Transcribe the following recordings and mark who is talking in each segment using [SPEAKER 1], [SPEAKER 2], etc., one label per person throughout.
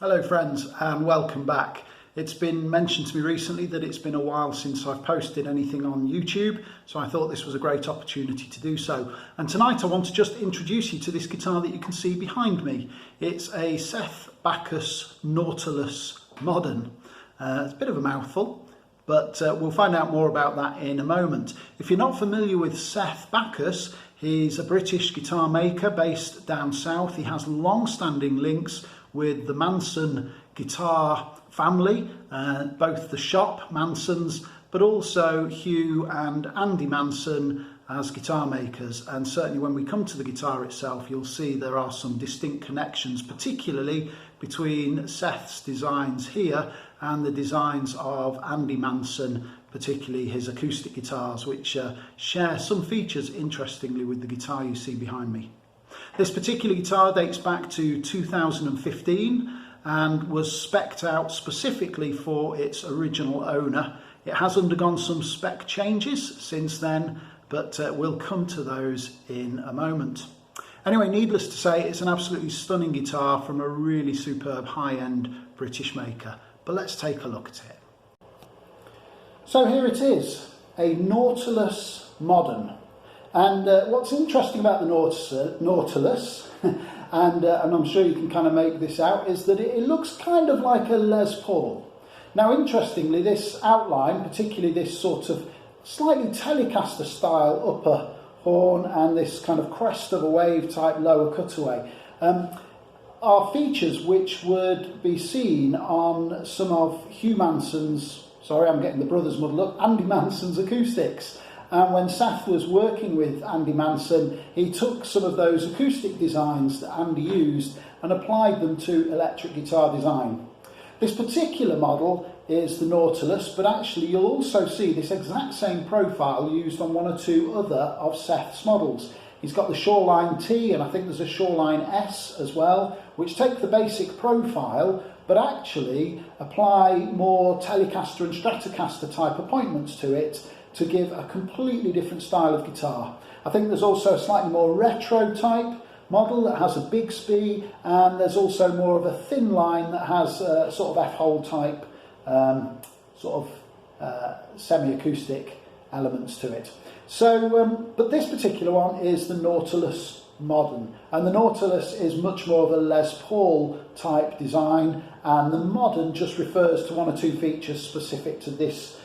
[SPEAKER 1] Hello friends and welcome back. It's been mentioned to me recently that it's been a while since I've posted anything on YouTube, so I thought this was a great opportunity to do so. And tonight I want to just introduce you to this guitar that you can see behind me. It's a Seth Baccus Nautilus Modern. It's a bit of a mouthful, but we'll find out more about that in a moment. If you're not familiar with Seth Baccus, he's a British guitar maker based down south. He has long-standing links with the Manson guitar family, both the shop Mansons, but also Hugh and Andy Manson as guitar makers. And certainly when we come to the guitar itself, you'll see there are some distinct connections, particularly between Seth's designs here and the designs of Andy Manson, particularly his acoustic guitars, which share some features interestingly with the guitar you see behind me. This particular guitar dates back to 2015 and was specced out specifically for its original owner. It has undergone some spec changes since then, but we'll come to those in a moment. Anyway, needless to say, it's an absolutely stunning guitar from a really superb high-end British maker. But let's take a look at it. So here it is, a Nautilus Modern. And what's interesting about the Nautilus, and I'm sure you can kind of make this out, is that it looks kind of like a Les Paul. Now, interestingly, this outline, particularly this sort of slightly Telecaster style upper horn and this kind of crest of a wave type lower cutaway, are features which would be seen on some of Hugh Manson's, sorry, I'm getting the brothers muddled up, Andy Manson's acoustics. And when Seth was working with Andy Manson, he took some of those acoustic designs that Andy used and applied them to electric guitar design. This particular model is the Nautilus, but actually you'll also see this exact same profile used on one or two other of Seth's models. He's got the Shoreline T, and I think there's a Shoreline S as well, which take the basic profile, but actually apply more Telecaster and Stratocaster type appointments to it, to give a completely different style of guitar. I think there's also a slightly more retro type model that has a Bigsby, and there's also more of a thin line that has a sort of F-hole type semi-acoustic elements to it. So, but this particular one is the Nautilus Modern, and the Nautilus is much more of a Les Paul type design, and the Modern just refers to one or two features specific to this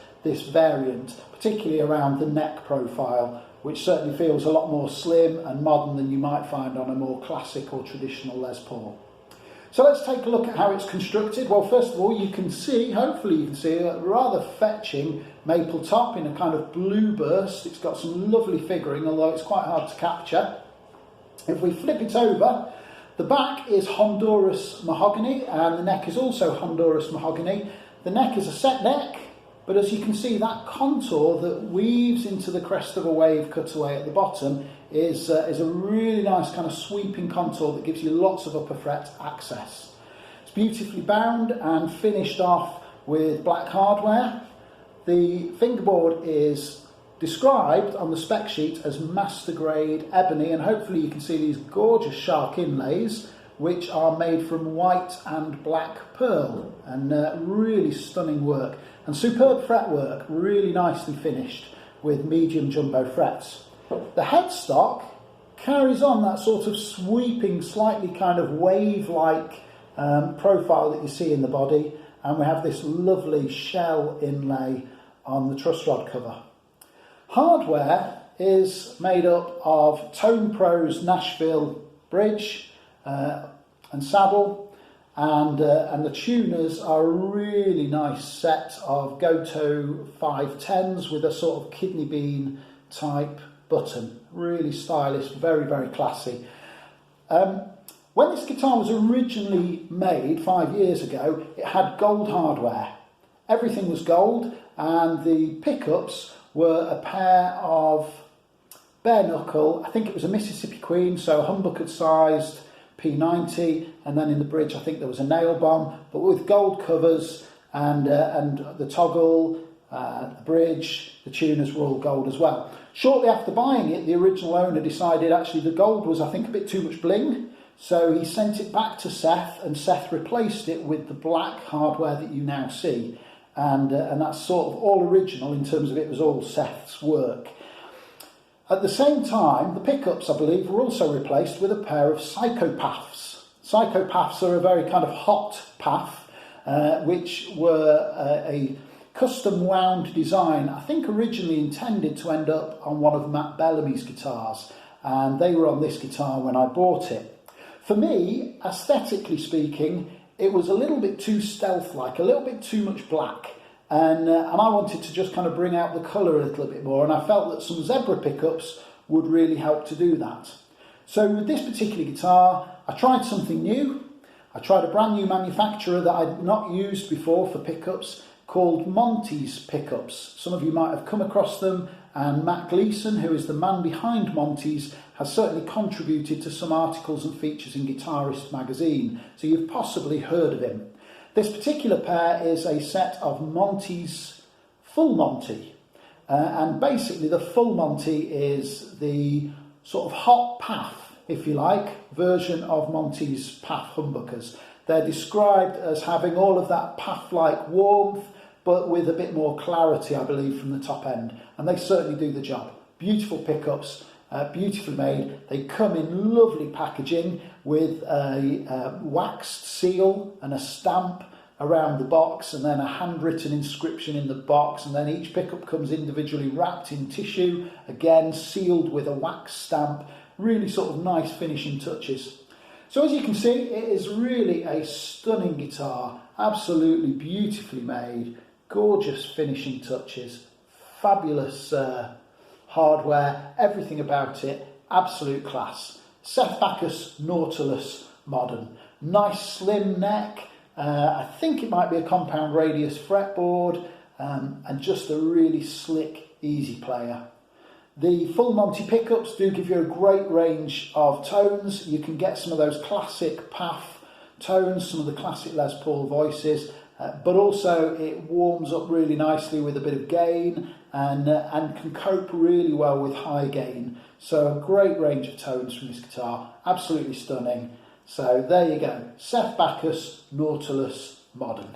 [SPEAKER 1] variant, particularly around the neck profile, which certainly feels a lot more slim and modern than you might find on a more classic or traditional Les Paul. So let's take a look at how it's constructed. Well, first of all, you can see, hopefully you can see, a rather fetching maple top in a kind of blue burst. It's got some lovely figuring, although it's quite hard to capture. If we flip it over, the back is Honduras mahogany, and the neck is also Honduras mahogany. The neck is a set neck, but as you can see, that contour that weaves into the crest of a wave cutaway at the bottom is a really nice kind of sweeping contour that gives you lots of upper fret access. It's beautifully bound and finished off with black hardware. The fingerboard is described on the spec sheet as master grade ebony, and hopefully you can see these gorgeous shark inlays, which are made from white and black pearl, and really stunning work. And superb fretwork, really nicely finished with medium jumbo frets. The headstock carries on that sort of sweeping, slightly kind of wave-like profile that you see in the body, and we have this lovely shell inlay on the truss rod cover. Hardware is made up of Tone Pro's Nashville bridge and saddle, and the tuners are a really nice set of Goto 510s with a sort of kidney bean type button. Really stylish, very, very classy. When this guitar was originally made 5 years ago, it had gold hardware. Everything was gold, and the pickups were a pair of bare knuckle, I think it was a Mississippi Queen, so humbucket sized P90, and then in the bridge I think there was a nail bomb, but with gold covers, and the toggle, the bridge, the tuners were all gold as well. Shortly after buying it, the original owner decided actually the gold was, I think, a bit too much bling, So he sent it back to Seth, and Seth replaced it with the black hardware that you now see. And that's sort of all original in terms of it was all Seth's work. At the same time, the pickups, I believe, were also replaced with a pair of Psychopaths. Psychopaths are a very kind of hot path, which were a custom wound design, I think originally intended to end up on one of Matt Bellamy's guitars, and they were on this guitar when I bought it. For me, aesthetically speaking, it was a little bit too stealth-like, a little bit too much black, and I wanted to just kind of bring out the colour a little bit more, and I felt that some zebra pickups would really help to do that. So with this particular guitar, I tried something new. I tried a brand new manufacturer that I'd not used before for pickups, called Monty's pickups. Some of you might have come across them, and Matt Gleason, who is the man behind Monty's, has certainly contributed to some articles and features in Guitarist magazine, so you've possibly heard of him. This particular pair is a set of Monty's Full Monty, and basically the Full Monty is the sort of hot path, if you like, version of Monty's Path humbuckers. They're described as having all of that path-like warmth, but with a bit more clarity, I believe, from the top end. And they certainly do the job. Beautiful pickups, beautifully made. They come in lovely packaging with a waxed seal and a stamp around the box, and then a handwritten inscription in the box, and then each pickup comes individually wrapped in tissue, again sealed with a wax stamp. Really sort of nice finishing touches. So as you can see, it is really a stunning guitar, absolutely beautifully made, gorgeous finishing touches, fabulous hardware, everything about it, absolute class. Seth Baccus Nautilus Modern. Nice slim neck, I think it might be a compound radius fretboard, and just a really slick, easy player. The Full Monty pickups do give you a great range of tones. You can get some of those classic Path tones, some of the classic Les Paul voices, but also it warms up really nicely with a bit of gain and can cope really well with high gain. So a great range of tones from this guitar, absolutely stunning. So there you go, Seth Baccus Nautilus Modern.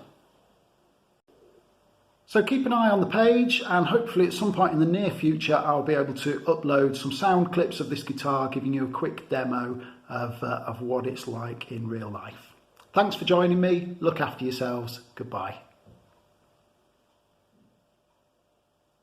[SPEAKER 1] So keep an eye on the page, and hopefully at some point in the near future I'll be able to upload some sound clips of this guitar, giving you a quick demo of what it's like in real life. Thanks for joining me, look after yourselves, goodbye.